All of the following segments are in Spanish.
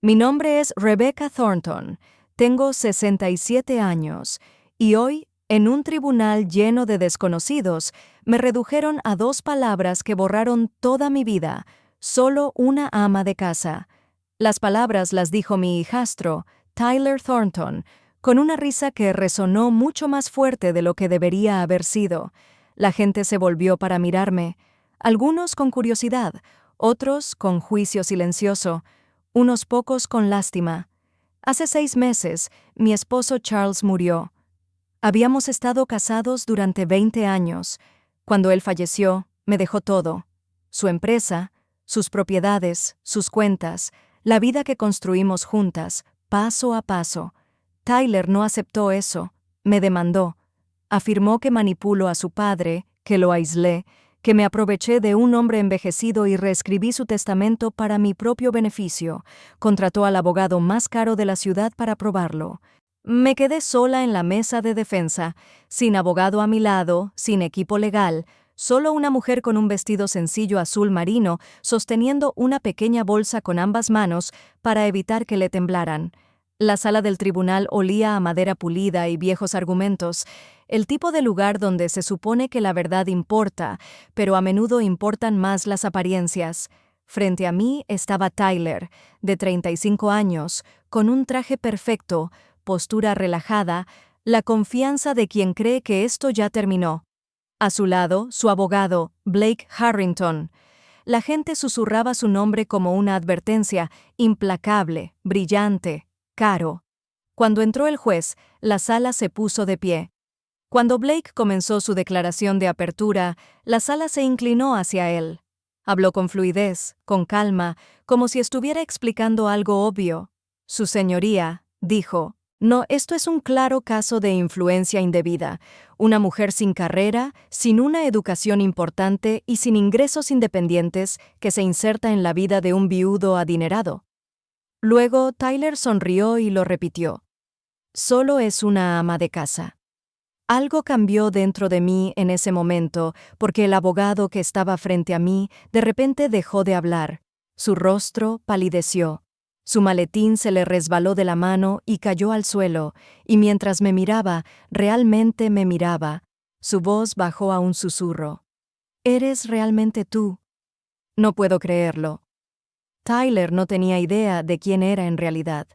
Mi nombre es Rebecca Thornton, tengo 67 años y hoy, en un tribunal lleno de desconocidos, me redujeron a 2 palabras que borraron toda mi vida, solo una ama de casa. Las palabras las dijo mi hijastro, Tyler Thornton, con una risa que resonó mucho más fuerte de lo que debería haber sido. La gente se volvió para mirarme, algunos con curiosidad, otros con juicio silencioso, unos pocos con lástima. Hace 6 meses, mi esposo Charles murió. Habíamos estado casados durante 20 años. Cuando él falleció, me dejó todo. Su empresa, sus propiedades, sus cuentas, la vida que construimos juntas, paso a paso. Tyler no aceptó eso, me demandó. Afirmó que manipulo a su padre, que lo aislé, que me aproveché de un hombre envejecido y reescribí su testamento para mi propio beneficio. Contrató al abogado más caro de la ciudad para probarlo. Me quedé sola en la mesa de defensa, sin abogado a mi lado, sin equipo legal, solo una mujer con un vestido sencillo azul marino sosteniendo una pequeña bolsa con ambas manos para evitar que le temblaran. La sala del tribunal olía a madera pulida y viejos argumentos, el tipo de lugar donde se supone que la verdad importa, pero a menudo importan más las apariencias. Frente a mí estaba Tyler, de 35 años, con un traje perfecto, postura relajada, la confianza de quien cree que esto ya terminó. A su lado, su abogado, Blake Harrington. La gente susurraba su nombre como una advertencia, implacable, brillante, caro. Cuando entró el juez, la sala se puso de pie. Cuando Blake comenzó su declaración de apertura, la sala se inclinó hacia él. Habló con fluidez, con calma, como si estuviera explicando algo obvio. Su señoría, dijo, no, esto es un claro caso de influencia indebida. Una mujer sin carrera, sin una educación importante y sin ingresos independientes que se inserta en la vida de un viudo adinerado. Luego, Tyler sonrió y lo repitió. Solo es una ama de casa. Algo cambió dentro de mí en ese momento, porque el abogado que estaba frente a mí de repente dejó de hablar. Su rostro palideció. Su maletín se le resbaló de la mano y cayó al suelo, y mientras me miraba, realmente me miraba, su voz bajó a un susurro. ¿Eres realmente tú? No puedo creerlo. Tyler no tenía idea de quién era en realidad.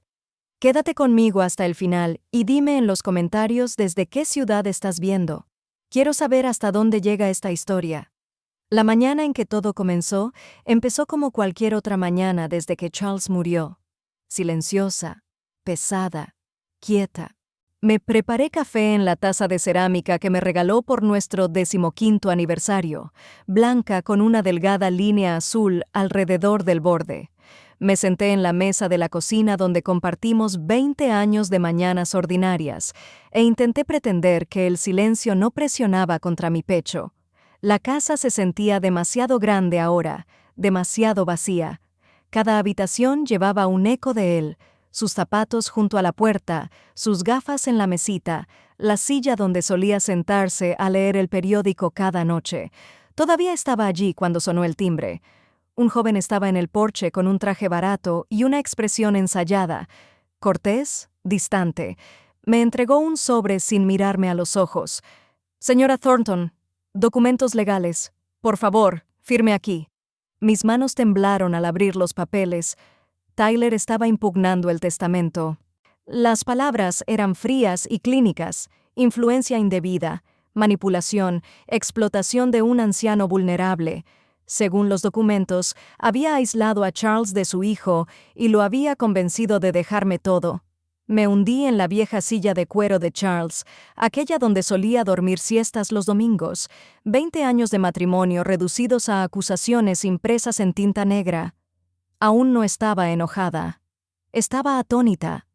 Quédate conmigo hasta el final y dime en los comentarios desde qué ciudad estás viendo. Quiero saber hasta dónde llega esta historia. La mañana en que todo comenzó, empezó como cualquier otra mañana desde que Charles murió. Silenciosa, pesada, quieta. Me preparé café en la taza de cerámica que me regaló por nuestro 15º aniversario, blanca con una delgada línea azul alrededor del borde. Me senté en la mesa de la cocina donde compartimos 20 años de mañanas ordinarias e intenté pretender que el silencio no presionaba contra mi pecho. La casa se sentía demasiado grande ahora, demasiado vacía. Cada habitación llevaba un eco de él, sus zapatos junto a la puerta, sus gafas en la mesita, la silla donde solía sentarse a leer el periódico cada noche. Todavía estaba allí cuando sonó el timbre. Un joven estaba en el porche con un traje barato y una expresión ensayada, cortés, distante. Me entregó un sobre sin mirarme a los ojos. Señora Thornton, documentos legales. Por favor, firme aquí. Mis manos temblaron al abrir los papeles. Tyler estaba impugnando el testamento. Las palabras eran frías y clínicas: influencia indebida, manipulación, explotación de un anciano vulnerable. Según los documentos, había aislado a Charles de su hijo y lo había convencido de dejarme todo. Me hundí en la vieja silla de cuero de Charles, aquella donde solía dormir siestas los domingos. 20 años de matrimonio reducidos a acusaciones impresas en tinta negra. Aún no estaba enojada. Estaba atónita.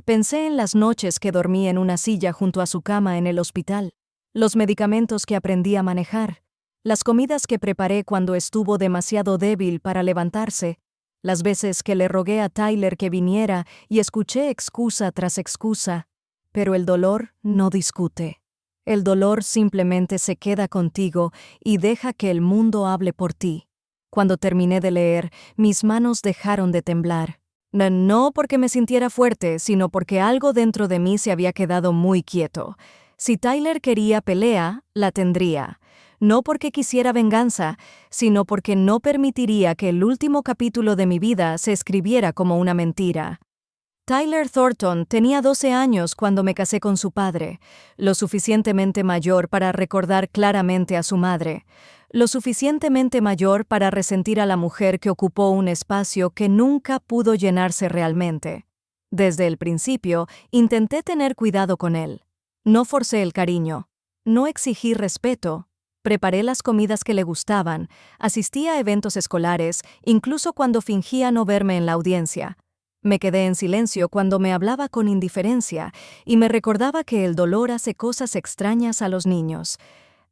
Pensé en las noches que dormí en una silla junto a su cama en el hospital, los medicamentos que aprendí a manejar, las comidas que preparé cuando estuvo demasiado débil para levantarse, las veces que le rogué a Tyler que viniera y escuché excusa tras excusa. Pero el dolor no discute. El dolor simplemente se queda contigo y deja que el mundo hable por ti. Cuando terminé de leer, mis manos dejaron de temblar. No porque me sintiera fuerte, sino porque algo dentro de mí se había quedado muy quieto. Si Tyler quería pelea, la tendría. No porque quisiera venganza, sino porque no permitiría que el último capítulo de mi vida se escribiera como una mentira. Tyler Thornton tenía 12 años cuando me casé con su padre, lo suficientemente mayor para recordar claramente a su madre, lo suficientemente mayor para resentir a la mujer que ocupó un espacio que nunca pudo llenarse realmente. Desde el principio, intenté tener cuidado con él. No forcé el cariño, no exigí respeto, preparé las comidas que le gustaban, asistí a eventos escolares, incluso cuando fingía no verme en la audiencia. Me quedé en silencio cuando me hablaba con indiferencia y me recordaba que el dolor hace cosas extrañas a los niños.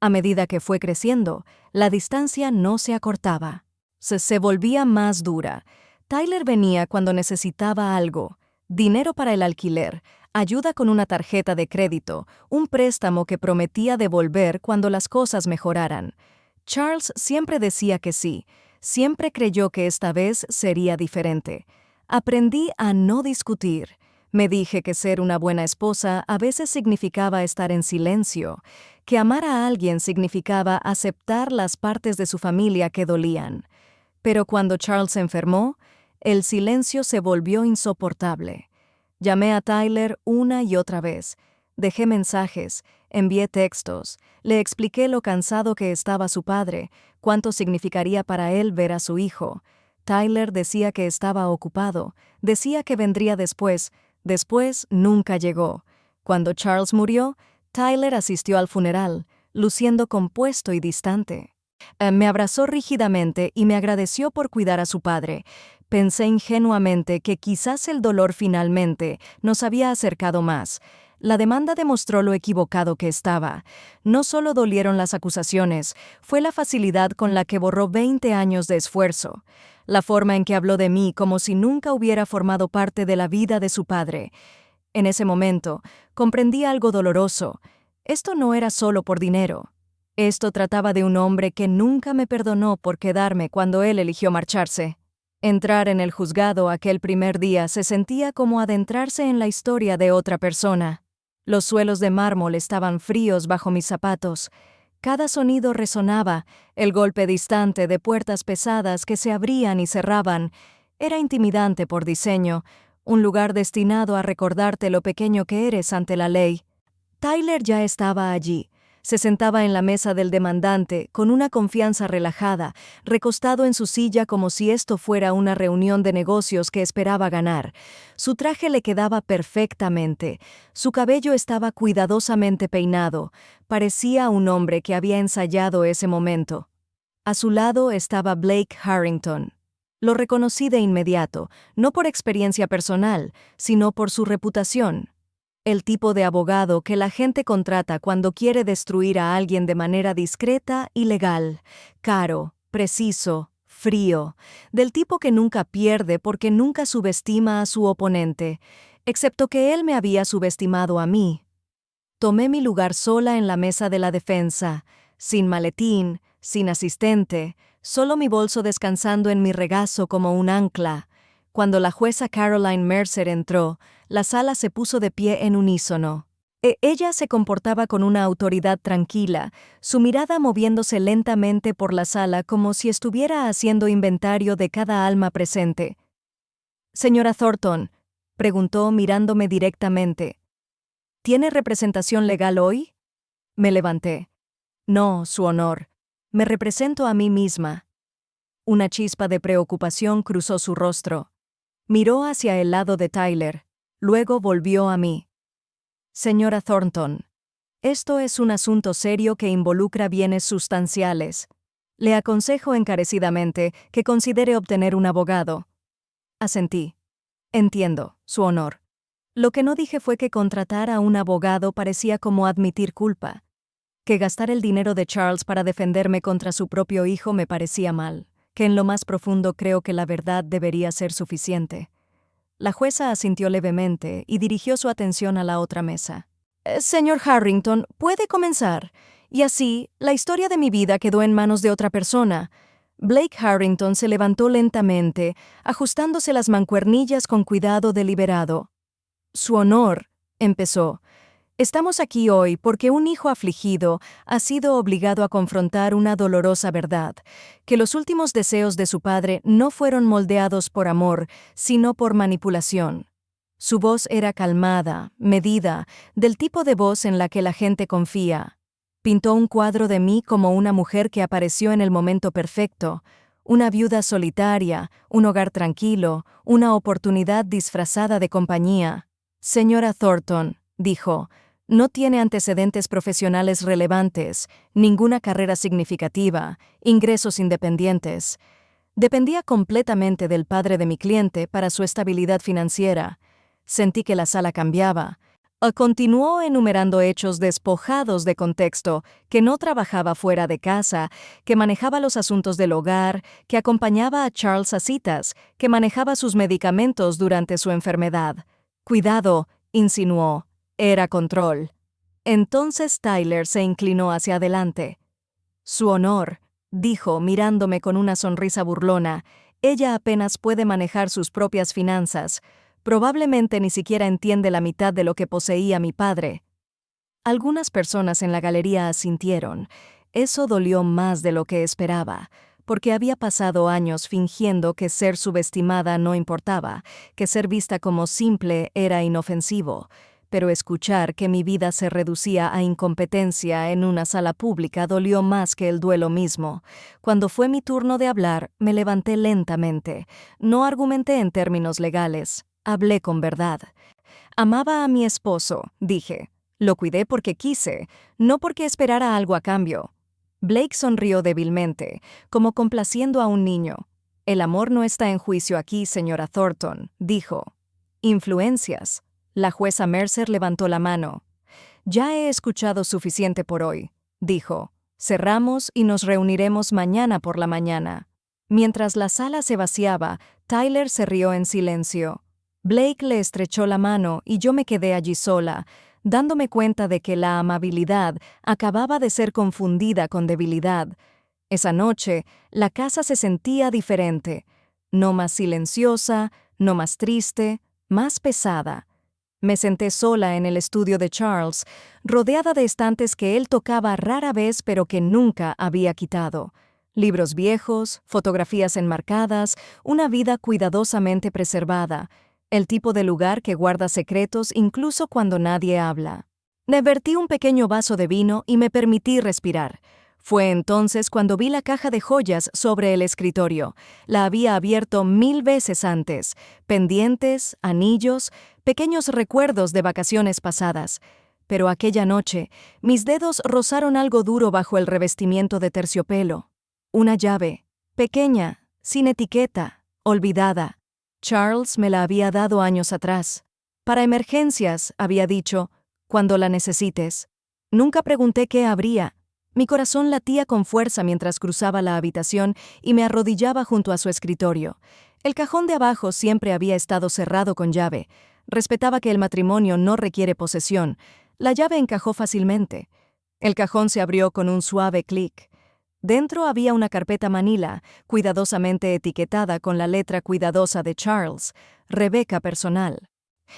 A medida que fue creciendo, la distancia no se acortaba. Se volvía más dura. Tyler venía cuando necesitaba algo: dinero para el alquiler, ayuda con una tarjeta de crédito, un préstamo que prometía devolver cuando las cosas mejoraran. Charles siempre decía que sí, siempre creyó que esta vez sería diferente. Aprendí a no discutir. Me dije que ser una buena esposa a veces significaba estar en silencio, que amar a alguien significaba aceptar las partes de su familia que dolían. Pero cuando Charles se enfermó, el silencio se volvió insoportable. Llamé a Tyler una y otra vez. Dejé mensajes, envié textos, le expliqué lo cansado que estaba su padre, cuánto significaría para él ver a su hijo. Tyler decía que estaba ocupado, decía que vendría después nunca llegó. Cuando Charles murió, Tyler asistió al funeral, luciendo compuesto y distante. Me abrazó rígidamente y me agradeció por cuidar a su padre. Pensé ingenuamente que quizás el dolor finalmente nos había acercado más. La demanda demostró lo equivocado que estaba. No solo dolieron las acusaciones, fue la facilidad con la que borró 20 años de esfuerzo. La forma en que habló de mí como si nunca hubiera formado parte de la vida de su padre. En ese momento, comprendí algo doloroso. Esto no era solo por dinero. Esto trataba de un hombre que nunca me perdonó por quedarme cuando él eligió marcharse. Entrar en el juzgado aquel primer día se sentía como adentrarse en la historia de otra persona. Los suelos de mármol estaban fríos bajo mis zapatos. Cada sonido resonaba, el golpe distante de puertas pesadas que se abrían y cerraban. Era intimidante por diseño, un lugar destinado a recordarte lo pequeño que eres ante la ley. Tyler ya estaba allí. Se sentaba en la mesa del demandante, con una confianza relajada, recostado en su silla como si esto fuera una reunión de negocios que esperaba ganar. Su traje le quedaba perfectamente. Su cabello estaba cuidadosamente peinado. Parecía un hombre que había ensayado ese momento. A su lado estaba Blake Harrington. Lo reconocí de inmediato, no por experiencia personal, sino por su reputación. El tipo de abogado que la gente contrata cuando quiere destruir a alguien de manera discreta y legal, caro, preciso, frío, del tipo que nunca pierde porque nunca subestima a su oponente, excepto que él me había subestimado a mí. Tomé mi lugar sola en la mesa de la defensa, sin maletín, sin asistente, solo mi bolso descansando en mi regazo como un ancla. Cuando la jueza Caroline Mercer entró, la sala se puso de pie en unísono. Ella se comportaba con una autoridad tranquila, su mirada moviéndose lentamente por la sala como si estuviera haciendo inventario de cada alma presente. «Señora Thornton», preguntó mirándome directamente, «¿tiene representación legal hoy?» Me levanté. «No, Su Honor. Me represento a mí misma». Una chispa de preocupación cruzó su rostro. Miró hacia el lado de Tyler, luego volvió a mí. «Señora Thornton, esto es un asunto serio que involucra bienes sustanciales. Le aconsejo encarecidamente que considere obtener un abogado». Asentí. «Entiendo, Su Honor». Lo que no dije fue que contratar a un abogado parecía como admitir culpa. Que gastar el dinero de Charles para defenderme contra su propio hijo me parecía mal, que en lo más profundo creo que la verdad debería ser suficiente. La jueza asintió levemente y dirigió su atención a la otra mesa. «Señor Harrington, puede comenzar. Y así, la historia de mi vida quedó en manos de otra persona. Blake Harrington se levantó lentamente, ajustándose las mancuernillas con cuidado deliberado. Su honor, empezó. Estamos aquí hoy porque un hijo afligido ha sido obligado a confrontar una dolorosa verdad, que los últimos deseos de su padre no fueron moldeados por amor, sino por manipulación. Su voz era calmada, medida, del tipo de voz en la que la gente confía. Pintó un cuadro de mí como una mujer que apareció en el momento perfecto, una viuda solitaria, un hogar tranquilo, una oportunidad disfrazada de compañía. Señora Thornton, dijo, no tiene antecedentes profesionales relevantes, ninguna carrera significativa, ingresos independientes. Dependía completamente del padre de mi cliente para su estabilidad financiera. Sentí que la sala cambiaba. Continuó enumerando hechos despojados de contexto, que no trabajaba fuera de casa, que manejaba los asuntos del hogar, que acompañaba a Charles a citas, que manejaba sus medicamentos durante su enfermedad. Cuidado, insinuó, era control. Entonces Tyler se inclinó hacia adelante. Su honor, dijo mirándome con una sonrisa burlona, ella apenas puede manejar sus propias finanzas. Probablemente ni siquiera entiende la mitad de lo que poseía mi padre. Algunas personas en la galería asintieron. Eso dolió más de lo que esperaba, porque había pasado años fingiendo que ser subestimada no importaba, que ser vista como simple era inofensivo. Pero escuchar que mi vida se reducía a incompetencia en una sala pública dolió más que el duelo mismo. Cuando fue mi turno de hablar, me levanté lentamente. No argumenté en términos legales. Hablé con verdad. Amaba a mi esposo, dije. Lo cuidé porque quise, no porque esperara algo a cambio. Blake sonrió débilmente, como complaciendo a un niño. El amor no está en juicio aquí, señora Thornton, dijo. Influencias. La jueza Mercer levantó la mano. Ya he escuchado suficiente por hoy, dijo. Cerramos y nos reuniremos mañana por la mañana. Mientras la sala se vaciaba, Tyler se rió en silencio. Blake le estrechó la mano y yo me quedé allí sola, dándome cuenta de que la amabilidad acababa de ser confundida con debilidad. Esa noche, la casa se sentía diferente, no más silenciosa, no más triste, más pesada. Me senté sola en el estudio de Charles, rodeada de estantes que él tocaba rara vez pero que nunca había quitado. Libros viejos, fotografías enmarcadas, una vida cuidadosamente preservada. El tipo de lugar que guarda secretos incluso cuando nadie habla. Me vertí un pequeño vaso de vino y me permití respirar. Fue entonces cuando vi la caja de joyas sobre el escritorio. La había abierto 1000 veces antes. Pendientes, anillos, pequeños recuerdos de vacaciones pasadas. Pero aquella noche, mis dedos rozaron algo duro bajo el revestimiento de terciopelo. Una llave, pequeña, sin etiqueta, olvidada. Charles me la había dado años atrás. Para emergencias, había dicho, cuando la necesites. Nunca pregunté qué habría. Mi corazón latía con fuerza mientras cruzaba la habitación y me arrodillaba junto a su escritorio. El cajón de abajo siempre había estado cerrado con llave. Respetaba que el matrimonio no requiere posesión. La llave encajó fácilmente. El cajón se abrió con un suave clic. Dentro había una carpeta manila, cuidadosamente etiquetada con la letra cuidadosa de Charles, Rebecca personal.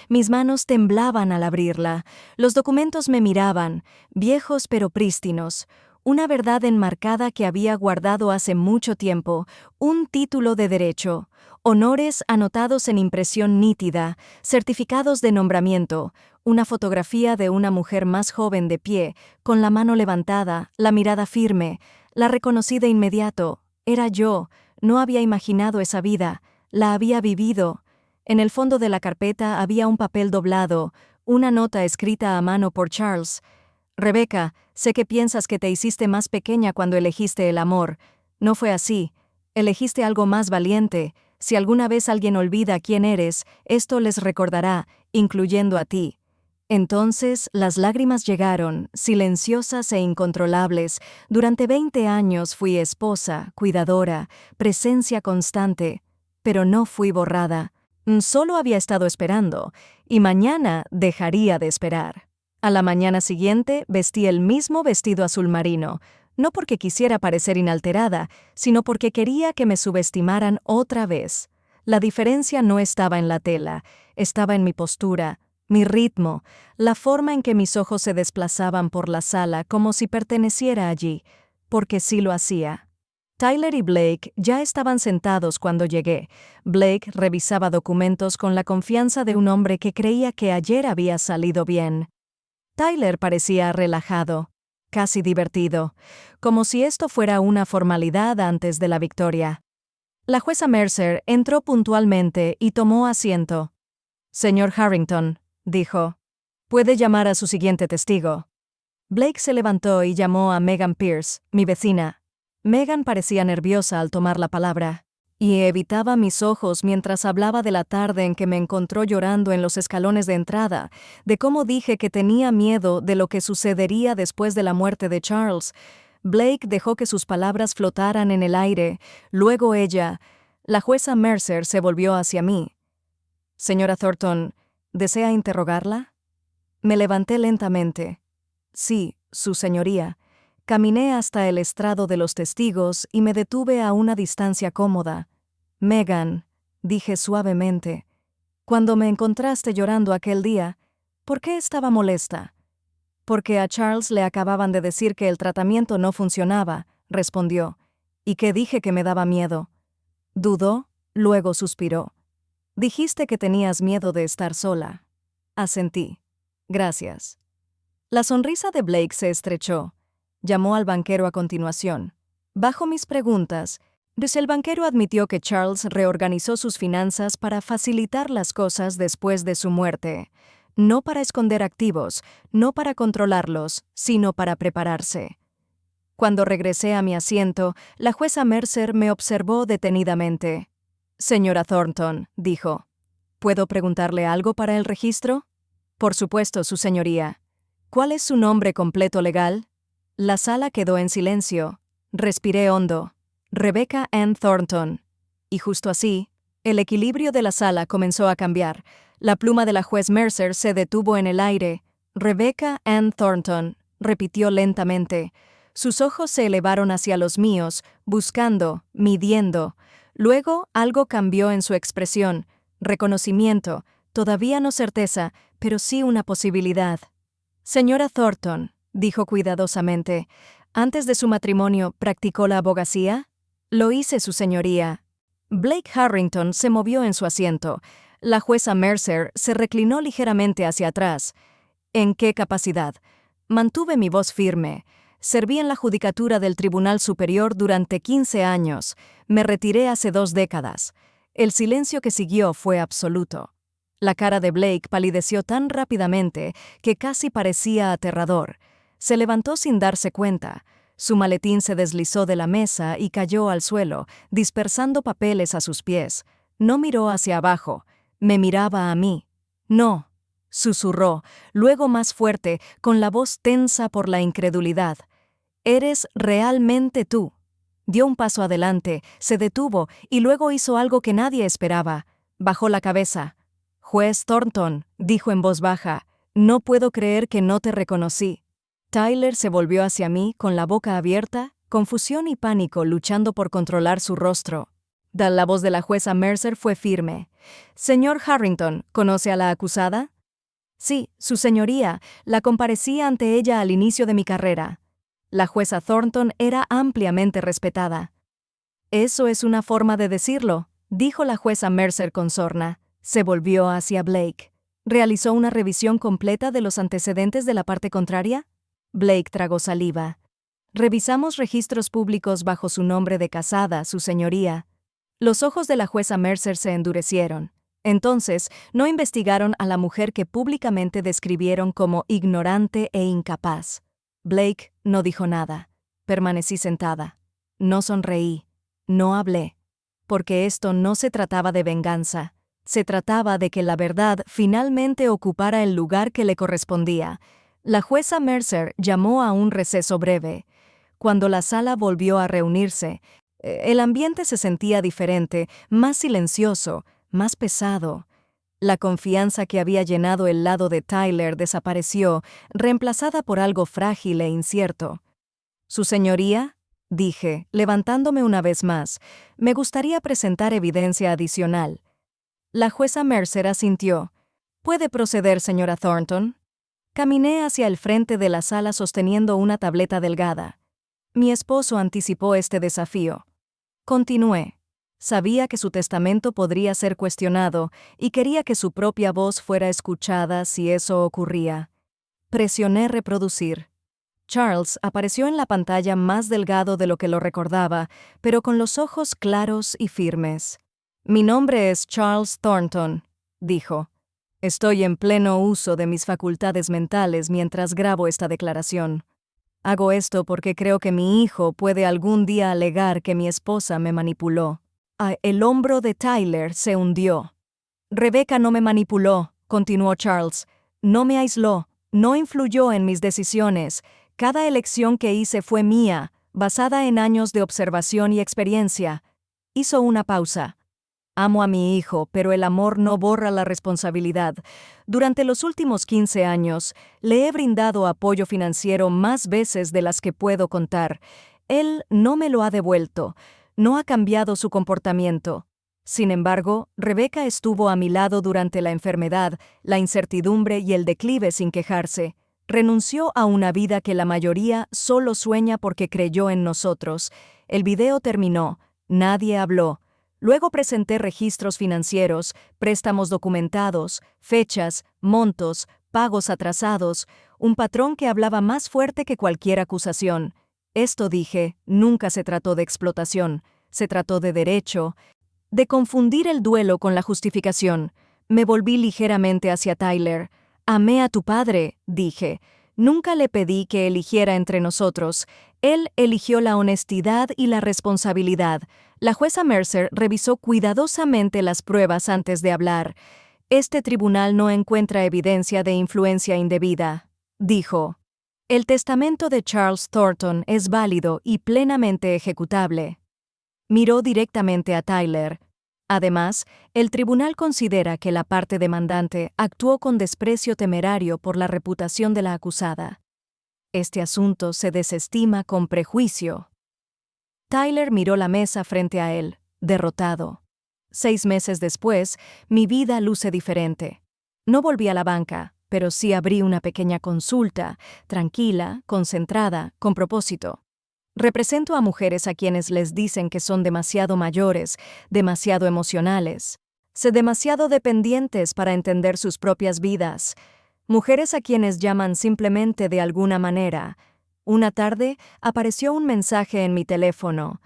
Mis manos temblaban al abrirla. Los documentos me miraban, viejos pero prístinos. Una verdad enmarcada que había guardado hace mucho tiempo, un título de derecho, honores anotados en impresión nítida, certificados de nombramiento, una fotografía de una mujer más joven de pie, con la mano levantada, la mirada firme. La reconocí de inmediato. Era yo. No había imaginado esa vida. La había vivido. En el fondo de la carpeta había un papel doblado, una nota escrita a mano por Charles. Rebecca, sé que piensas que te hiciste más pequeña cuando elegiste el amor. No fue así. Elegiste algo más valiente. Si alguna vez alguien olvida quién eres, esto les recordará, incluyendo a ti. Entonces las lágrimas llegaron, silenciosas e incontrolables. Durante 20 años fui esposa, cuidadora, presencia constante, pero no fui borrada. Solo había estado esperando, y mañana dejaría de esperar. A la mañana siguiente vestí el mismo vestido azul marino. No porque quisiera parecer inalterada, sino porque quería que me subestimaran otra vez. La diferencia no estaba en la tela, estaba en mi postura, mi ritmo, la forma en que mis ojos se desplazaban por la sala como si perteneciera allí, porque sí lo hacía. Tyler y Blake ya estaban sentados cuando llegué. Blake revisaba documentos con la confianza de un hombre que creía que ayer había salido bien. Tyler parecía relajado, casi divertido, como si esto fuera una formalidad antes de la victoria. La jueza Mercer entró puntualmente y tomó asiento. «Señor Harrington», dijo, «puede llamar a su siguiente testigo». Blake se levantó y llamó a Megan Pierce, mi vecina. Megan parecía nerviosa al tomar la palabra, y evitaba mis ojos mientras hablaba de la tarde en que me encontró llorando en los escalones de entrada, de cómo dije que tenía miedo de lo que sucedería después de la muerte de Charles. Blake dejó que sus palabras flotaran en el aire. Luego ella, la jueza Mercer, se volvió hacia mí. «Señora Thornton, ¿desea interrogarla?» Me levanté lentamente. «Sí, su señoría». Caminé hasta el estrado de los testigos y me detuve a una distancia cómoda. «Megan», dije suavemente, «cuando me encontraste llorando aquel día, ¿por qué estaba molesta?» «Porque a Charles le acababan de decir que el tratamiento no funcionaba», respondió, «y que dije que me daba miedo». Dudó, luego suspiró. «Dijiste que tenías miedo de estar sola». Asentí. «Gracias». La sonrisa de Blake se estrechó. Llamó al banquero a continuación. Bajo mis preguntas, el banquero admitió que Charles reorganizó sus finanzas para facilitar las cosas después de su muerte. No para esconder activos, no para controlarlos, sino para prepararse. Cuando regresé a mi asiento, la jueza Mercer me observó detenidamente. «Señora Thornton», dijo, «¿puedo preguntarle algo para el registro?» «Por supuesto, su señoría». «¿Cuál es su nombre completo legal?» La sala quedó en silencio. Respiré hondo. Rebecca Ann Thornton. Y justo así, el equilibrio de la sala comenzó a cambiar. La pluma de la juez Mercer se detuvo en el aire. «Rebecca Ann Thornton», repitió lentamente. Sus ojos se elevaron hacia los míos, buscando, midiendo. Luego algo cambió en su expresión. Reconocimiento, todavía no certeza, pero sí una posibilidad. «Señora Thornton», dijo cuidadosamente, «¿antes de su matrimonio practicó la abogacía?» «Lo hice, su señoría». Blake Harrington se movió en su asiento. La jueza Mercer se reclinó ligeramente hacia atrás. «¿En qué capacidad?» Mantuve mi voz firme. «Serví en la judicatura del Tribunal Superior durante 15 años. Me retiré hace 2 décadas». El silencio que siguió fue absoluto. La cara de Blake palideció tan rápidamente que casi parecía aterrador. Se levantó sin darse cuenta. Su maletín se deslizó de la mesa y cayó al suelo, dispersando papeles a sus pies. No miró hacia abajo. Me miraba a mí. «No», susurró, luego más fuerte, con la voz tensa por la incredulidad. «¿Eres realmente tú?» Dio un paso adelante, se detuvo y luego hizo algo que nadie esperaba. Bajó la cabeza. «Juez Thornton», dijo en voz baja, «no puedo creer que no te reconocí». Tyler se volvió hacia mí con la boca abierta, confusión y pánico luchando por controlar su rostro. La voz de la jueza Mercer fue firme. «Señor Harrington, ¿conoce a la acusada?» «Sí, su señoría, la comparecí ante ella al inicio de mi carrera». La jueza Thornton era ampliamente respetada. «Eso es una forma de decirlo», dijo la jueza Mercer con sorna. Se volvió hacia Blake. «¿Realizó una revisión completa de los antecedentes de la parte contraria?» Blake tragó saliva. «Revisamos registros públicos bajo su nombre de casada, su señoría». Los ojos de la jueza Mercer se endurecieron. Entonces, no investigaron a la mujer que públicamente describieron como ignorante e incapaz. Blake no dijo nada. Permanecí sentada. No sonreí. No hablé. Porque esto no se trataba de venganza. Se trataba de que la verdad finalmente ocupara el lugar que le correspondía. La jueza Mercer llamó a un receso breve. Cuando la sala volvió a reunirse, el ambiente se sentía diferente, más silencioso, más pesado. La confianza que había llenado el lado de Tyler desapareció, reemplazada por algo frágil e incierto. Su señoría, dije, levantándome una vez más, me gustaría presentar evidencia adicional. La jueza Mercer asintió. ¿Puede proceder, señora Thornton? Caminé hacia el frente de la sala sosteniendo una tableta delgada. Mi esposo anticipó este desafío. Continué. Sabía que su testamento podría ser cuestionado y quería que su propia voz fuera escuchada si eso ocurría. Presioné reproducir. Charles apareció en la pantalla más delgado de lo que lo recordaba, pero con los ojos claros y firmes. Mi nombre es Charles Thornton, dijo. Estoy en pleno uso de mis facultades mentales mientras grabo esta declaración. Hago esto porque creo que mi hijo puede algún día alegar que mi esposa me manipuló. El hombro de Tyler se hundió. Rebecca no me manipuló, continuó Charles. No me aisló, no influyó en mis decisiones. Cada elección que hice fue mía, basada en años de observación y experiencia. Hizo una pausa. Amo a mi hijo, pero el amor no borra la responsabilidad. Durante los últimos 15 años, le he brindado apoyo financiero más veces de las que puedo contar. Él no me lo ha devuelto, no ha cambiado su comportamiento. Sin embargo, Rebecca estuvo a mi lado durante la enfermedad, la incertidumbre y el declive sin quejarse. Renunció a una vida que la mayoría solo sueña porque creyó en nosotros. El video terminó. Nadie habló. Luego presenté registros financieros, préstamos documentados, fechas, montos, pagos atrasados, un patrón que hablaba más fuerte que cualquier acusación. Esto, dije, nunca se trató de explotación, se trató de derecho, de confundir el duelo con la justificación. Me volví ligeramente hacia Tyler. Amé a tu padre, dije. Nunca le pedí que eligiera entre nosotros. Él eligió la honestidad y la responsabilidad. La jueza Mercer revisó cuidadosamente las pruebas antes de hablar. Este tribunal no encuentra evidencia de influencia indebida, dijo. El testamento de Charles Thornton es válido y plenamente ejecutable. Miró directamente a Tyler. Además, el tribunal considera que la parte demandante actuó con desprecio temerario por la reputación de la acusada. Este asunto se desestima con prejuicio. Tyler miró la mesa frente a él, derrotado. 6 meses después, mi vida luce diferente. No volví a la banca, pero sí abrí una pequeña consulta, tranquila, concentrada, con propósito. Represento a mujeres a quienes les dicen que son demasiado mayores, demasiado emocionales, demasiado dependientes para entender sus propias vidas. Mujeres a quienes llaman simplemente de alguna manera. Una tarde apareció un mensaje en mi teléfono.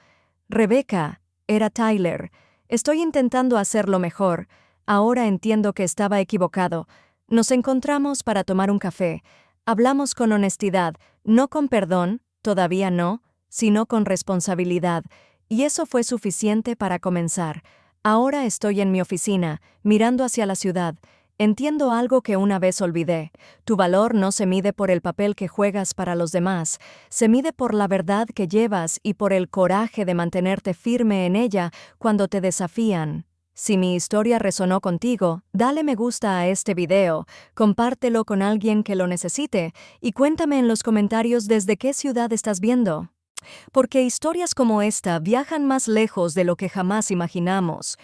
Rebecca, era Tyler. Estoy intentando hacerlo mejor. Ahora entiendo que estaba equivocado. Nos encontramos para tomar un café. Hablamos con honestidad, no con perdón, todavía no, sino con responsabilidad, y eso fue suficiente para comenzar. Ahora estoy en mi oficina, mirando hacia la ciudad. Entiendo algo que una vez olvidé. Tu valor no se mide por el papel que juegas para los demás, se mide por la verdad que llevas y por el coraje de mantenerte firme en ella cuando te desafían. Si mi historia resonó contigo, dale me gusta a este video, compártelo con alguien que lo necesite y cuéntame en los comentarios desde qué ciudad estás viendo. Porque historias como esta viajan más lejos de lo que jamás imaginamos.